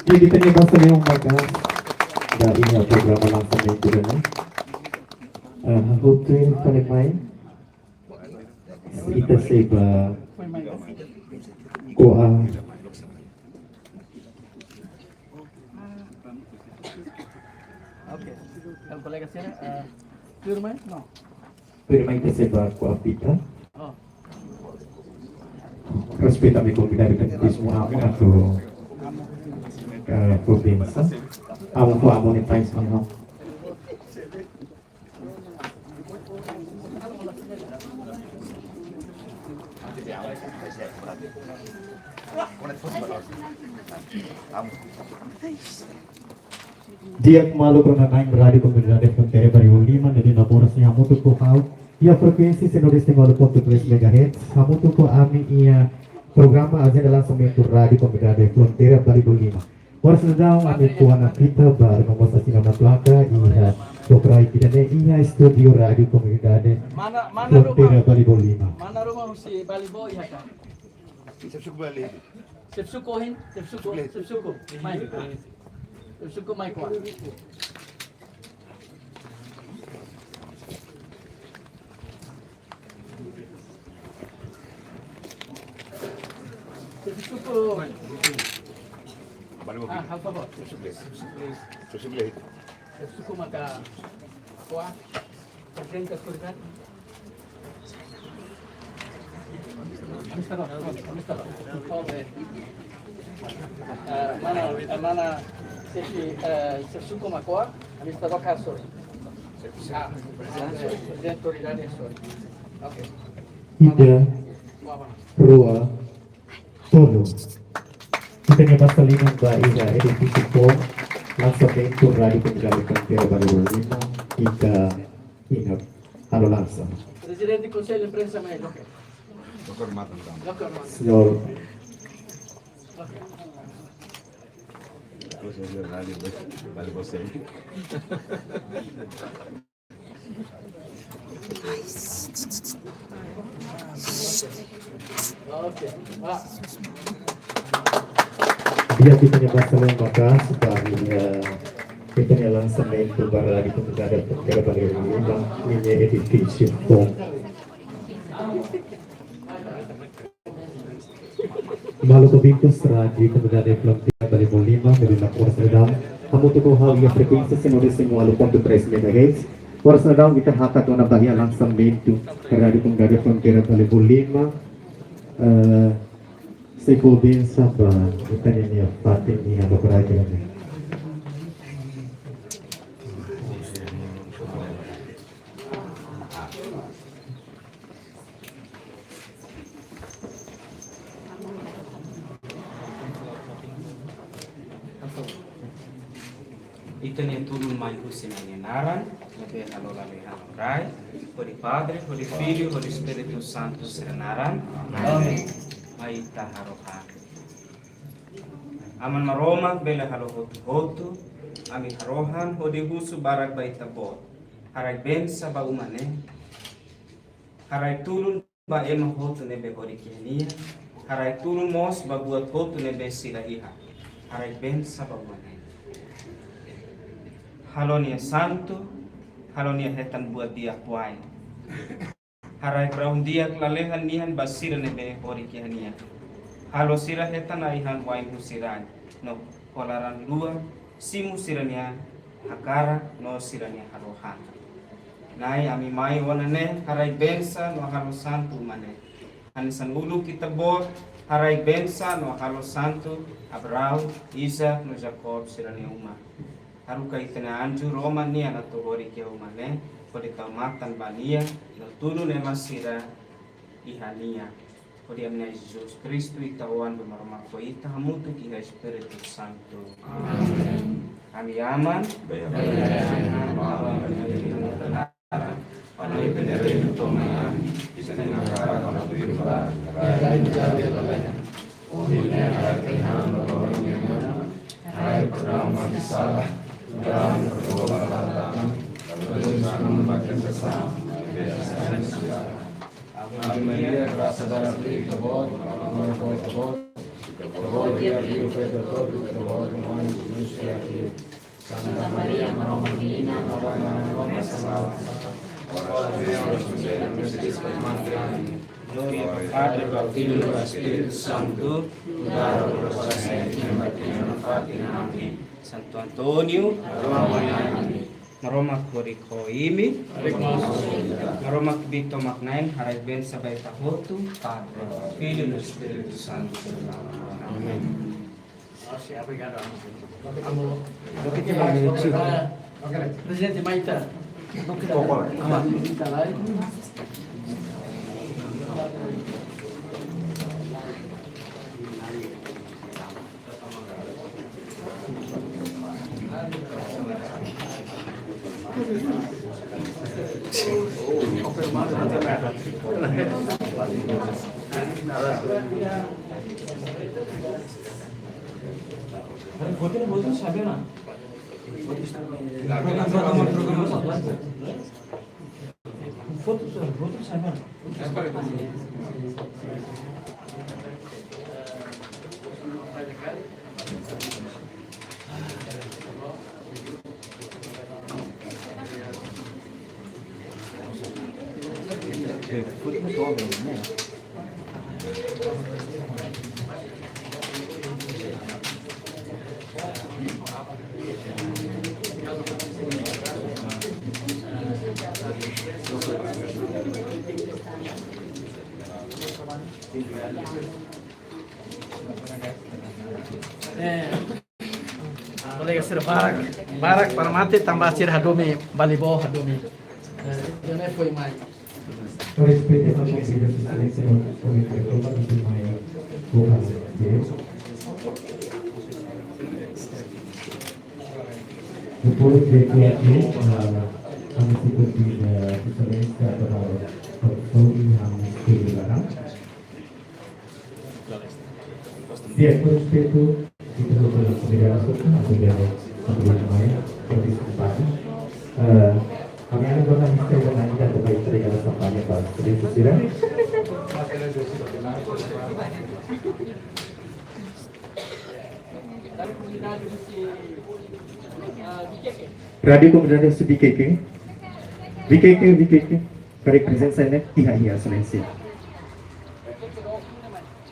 Jadi kita basta na yung dari programa langsung itu na. Hotel Kalimay. Ita sa iba ko Okay. Ang kolega sila, firma? No. firma ita sa iba ko apita. Oh. Respeto kami kung pinagdagantis mo ako ato probinsya. Amo po amo ni Pais mo. Dia malu pernah naik berada di pemerintah Frontier Bario 5 jadi naporas niya amo tuko kau ia frekuensi 109.3 MHz amo tuko ami ia programa agenda langsung mentur radio pemerintah Frontier Bario 5 Waras na daw ami po kita bar memosa sinama plaka ia Soprai tidak ia studio radio pemerintah Frontier Bario 5 Mana rumah si Balibo iya kan? Sepsukohin, Sepsuko, Mai. Sepsuko Mai kuat. Sepsuko. Apa bos? Sepsuko maka kuat. Terkait kesulitan. Mana Sepsuko Makoa, Mr. Bakasor. Ida, Rua, Solo. Kita nyo basta linang ba ida edifisi po langsung mentur radio pemerintah Frontier Bario 5 ika inap halo langsung. Presidente Conselho de Imprensa Mai Loke. Senyor dia kita basta lang baka supaya kita langsung mentur bara di pemerintah Frontier Bario 5 ini edifisi po. Malu kebingkus radio kemudian Frontier Bario 5 dari lapor sedang kamu tuh hal yang frekuensi semua 1.3 MHz Waras na daw kita hakat na bahia langsung mentu radio kemudian Frontier Bario 5 sa probinsya ba kita niya patin niya beberapa ni Ito niya tulong man po sinaninaran, nabe halolalihan oray, Holy Padre, Holy Filho, Holy Espiritu Santo sinanaran, Amen. May taharohan. Aman maroma, bela halohotu-hotu, ami harohan, hodi husu barag bay tabot, haray ben sa ba umane, haray tulong ba ema hotu nebe hori kihaniya, haray tulong mos ba buat hotu nebe sila iha, haray ben sa ba umane. Halonia santo, halonia hetan buat dia kuai. Harai braun dia kelalehan nihan basira nebe hori kihania. Halo sira hetan aihan wain husiran. No kolaran dua, simu sirania hakara no sirania harohan. Nai ami mai wanane harai bensa no halo santo mane. Anisan ulu kita bor harai bensa no halo santo Abraham, Isa no Jacob sirania uma. Haru kaitana anju Roman ni anak tuhori kia umane kodi taumatan bania no tunu ne masira ihania kodi amna Jesus Kristu itawan bemarma ko ita hamutu ki Espiritu Santo. Amen. Kami aman. Panay penerin tumangan isa nga kara kana tuiba kaya jadi balanya. Uhine hatihan lo ay programa bisa dan perbuatan berusaha makin besar Ave Maria, graça da Deus, kebod, kebod, Santa Maria, Mamma Divina, Gloria al Padre, al Figlio e allo Spirito Santo, Santo Antonio, Maromak Koriko Imi, Maromak Bito Maknain, Haray Ben Sabay Tahotu, Padre, Figlio e Spirito Santo. Amen. Presidente Maita. Maita lá. Foto sabe na? Foto sabe na? Kolega sir barak para mati tambah sir hadumi balibo hadumi. Ini foi mai. Respeito essa convida de excelência no programa do Maia Borras depois de que aqui a mensagem de excelência para o professor Hamid Kulilaram. Dia com respeito kita berlaku negara suku atau dia Maia participasi. Kami akan berusaha misteri dan anda terbaik dari dalam sampahnya Pak Sri Susira. Radio Komunitas BKK, para presença né, iya excelência.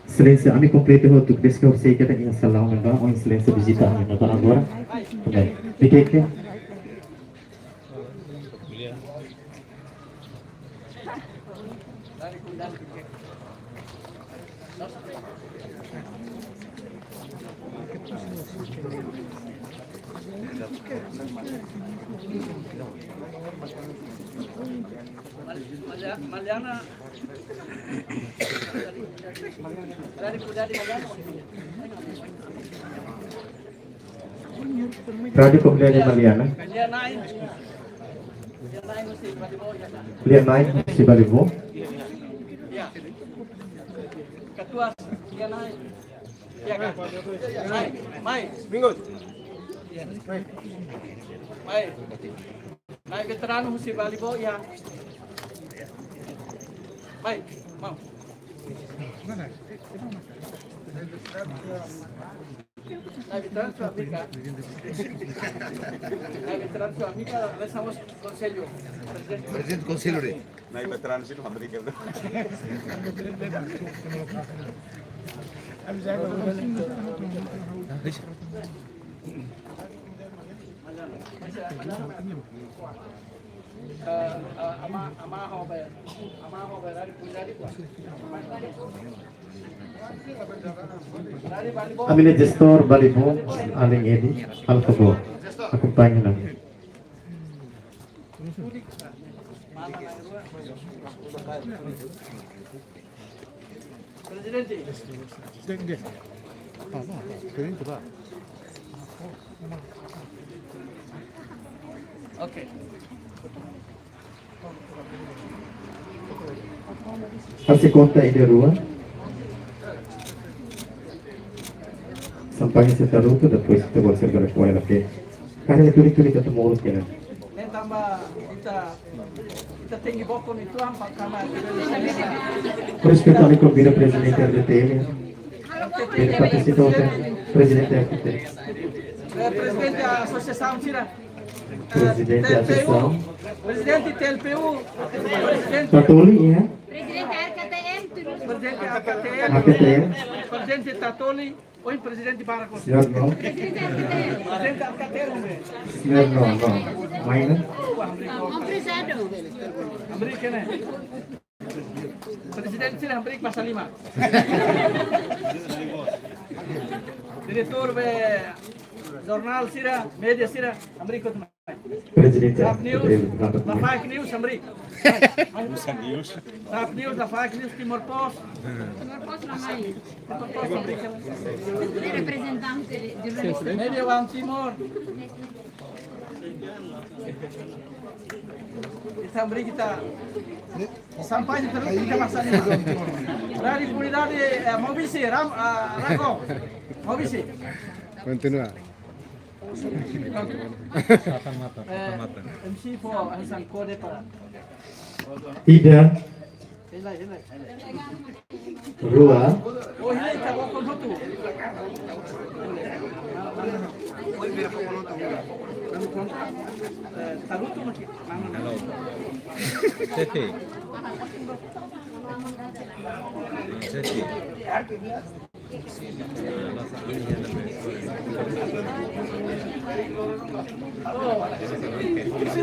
Excelência, kami kompleto ho tu describe sei que tem salam memang, ou excelência visita kami nota agora. Também. BKK. Maliana Radio Komunitas Maliana. Lihat naik si Balibo. Ya. Ketua dia naik. Ya kan? Mai. Minggu. Mai. Naik veteran si Balibo ya. Mai, mau. Naik veteran Suamica. Naik veteran Suamica, rezamos conselho. Presidente Conselho de. Naik veteran sih Amerika. Ambil gestor Balibo, Aling Edi, Alfabo, acompanhe namin. Presidente. Okay. Hace conta ide rua. Sampai se taruto depois kita boleh serba kuai lagi. Karena itu kita temu urut kena. Tambah kita tinggi bokon itu apa karena Respeito ali com o presidente RDTM. El participación presidente FTT. Presidente da Associação Sira. Presidente da Associação. Presidente TLPU. Presidente Tatuli ya. Presidente RKTM terus. Presidente AKTM. AKTM. Presidente Tatoli. Oi, Presidente Barakos. Senhor não. Presidente RKTM. Presidente AKTM. Senhor não. Mainan. Presado. Amrik ne. Presidente Sira Amrik Pasal 5. Diretor be Jornal Sira, Media Sira, Amrik Kotma. Presidente Top News, FTT. da Fake News, Amrik. Top News, da Fake News, Timor Post. Não posso mais. Timor Post, Amrik. Representante de revista. Media One Timor. Kita Amrik kita sampai terus kita masalah ini. Dari komunidade Mobisi, Rako, Mobisi. Continúa. MC for Hasan Kode para. Ida, Hilai. Rua, Oh, hilai kita wakon hotu. Tarutu maki. Hello. Sete.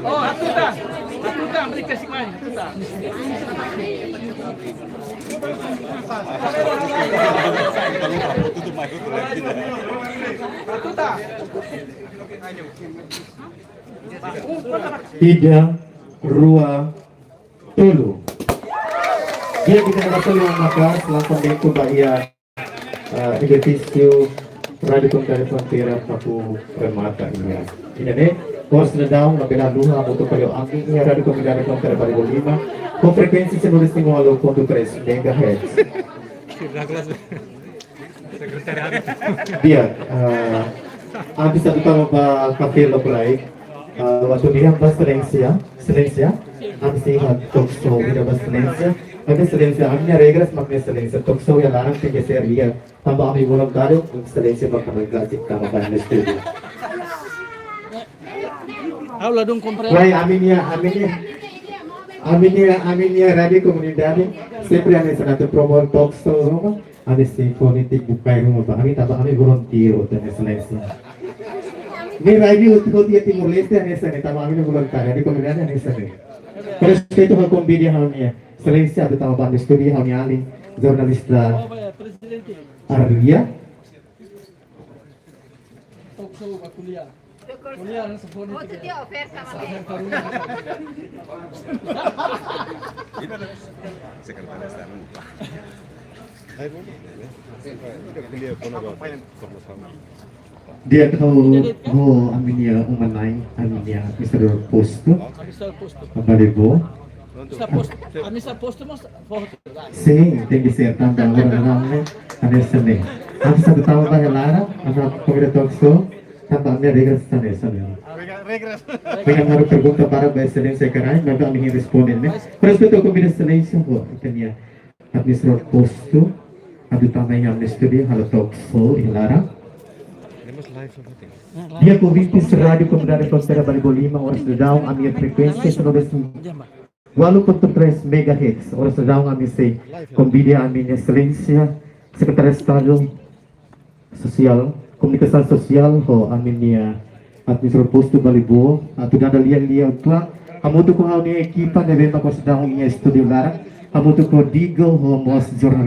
Oh, hatuta, mereka sikmai, hatuta. Hatuta. Ida, Rua, Tulu. Dia kita dapat yang maka langsung deko bahia edifício Radio Comunitária Fronteira Papu Remata ini. Ini nih, kos sedang nabela luha moto pada angin ini Radio Comunitária Fronteira Balibo 5 com frequência 105.3 MHz. Dia, habis satu tahun kafe lokalai, waktu dia silência, habis lihat talk show dia silência. Kami silência, kami regras makna silência. Talk show yang larang tinggi seria. Tambah kami voluntario, silência bakal menggaji kami pada studio. Aula dong comprar. Baik, aminia radio komunidade. Sempre kami sangat promote talk show, kami si politik bukai rumah. Kami tambah kami volunteer dan silência. Ini radio Timur Timur Leste yang sana, tambah kami volunteer radio komunidade yang sana. Respeito ao convite halnya. Silência do tambah di studio halnya ali jurnalista Presidente. Arya. Talk show kuliah. Kuliah nasa phone. Oh, itu dia oferta mas. Sekretaris Tanah. Dia tahu aminia umanai aminia Mr. Posto Mr. Post. Balibo. Mr. Post mas foto. Sim, tem que ser também orang-orangnya ada seni. Aku satu tahun banyak lara, anak pemerintah talk show, tambah kami regras sana. Dengan harus pergunta para excelência carai, nós vamos responder, né? Respeito ao convite excelência, tenia administrador posto, adu também am studio, halo talk show di lara. Dia convintes rádio Comunitária Fronteira Balibo 5, horas de down, a minha frequência walaupun 3 MHz, horas de down, a minha sei, convide a minha excelência, Secretário de Estado Social, Comunicação Social, a minha administrador posto Balibo, a tudo ada lian tua, kamu tu kau ni ekipa nebe makos down ini studio lara, kamu tu kau digo, mos jurnalis.